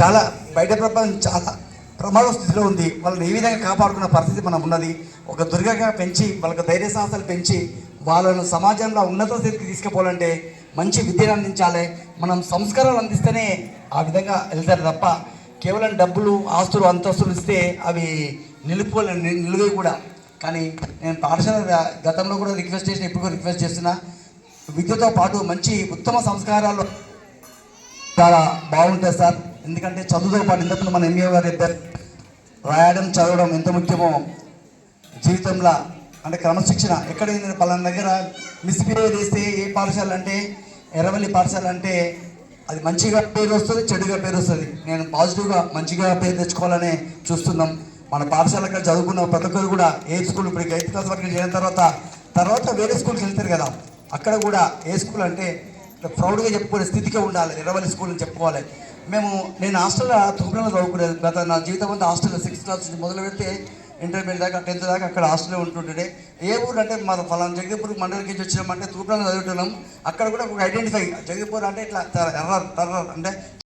చాలా బయట ప్రపంచం చాలా ప్రమాద స్థితిలో ఉంది. వాళ్ళని ఏ విధంగా కాపాడుకున్న పరిస్థితి మనం ఉన్నది. ఒక దుర్గగా పెంచి వాళ్ళకి ధైర్య సాహసాలు పెంచి వాళ్ళను సమాజంలో ఉన్నత స్థితికి తీసుకుపోవాలంటే మంచి విద్యను అందించాలి. మనం సంస్కారాలు అందిస్తేనే ఆ విధంగా వెళ్తారు తప్ప కేవలం డబ్బులు ఆస్తులు అంతస్తులు ఇస్తే అవి నిలువే కూడా. కానీ నేను పాఠశాల గతంలో కూడా రిక్వెస్ట్ చేసిన, ఇప్పుడు కూడా రిక్వెస్ట్ చేస్తున్నా, విద్యతో పాటు మంచి ఉత్తమ సంస్కారాలు చాలా బాగుంటుంది సార్. ఎందుకంటే చదువుతో పాటు ఇంతకుముందు మన ఎంఏ గారు చెప్పారు, రాయడం చదవడం ఎంత ముఖ్యమో జీవితంలో. అంటే క్రమశిక్షణ ఎక్కడ పలానా దగ్గర మిస్బిహేవ్ చేస్తే ఏ పాఠశాల అంటే ఎర్రవల్లి పాఠశాల అంటే అది మంచిగా పేరు వస్తుంది, చెడుగా పేరు వస్తుంది. నేను పాజిటివ్గా మంచిగా పేరు తెచ్చుకోవాలనే చూస్తున్నాం. మన పాఠశాలకు చదువుకున్న ప్రతి ఒక్కరు కూడా ఏ స్కూల్ ఇప్పుడు 8th క్లాస్ వరకు చేరిన తర్వాత వేరే స్కూల్కి వెళ్తారు కదా, అక్కడ కూడా ఏ స్కూల్ అంటే ప్రౌడ్గా చెప్పుకునే స్థితికి ఉండాలి. ఎర్రవల్లి స్కూల్ అని చెప్పుకోవాలి. నేను హాస్టల్లో తూప్రాన్లో చదువుకునేది. గత నా జీవితం అంతా హాస్టల్లో 6th క్లాస్ నుంచి మొదలు పెడితే ఇంటర్మీడియట్ దాకా 10th దాకా అక్కడ హాస్టల్లో ఉంటుంటే, ఏ ఊరు అంటే మా ఫలానా జగదీపూర్ మండలికి నుంచి వచ్చినామంటే తూప్రాన్లో చదువుతున్నాం. అక్కడ కూడా ఒక ఐడెంటిఫై జగదీపూర్ అంటే ఇట్లా ఎర్ర అంటే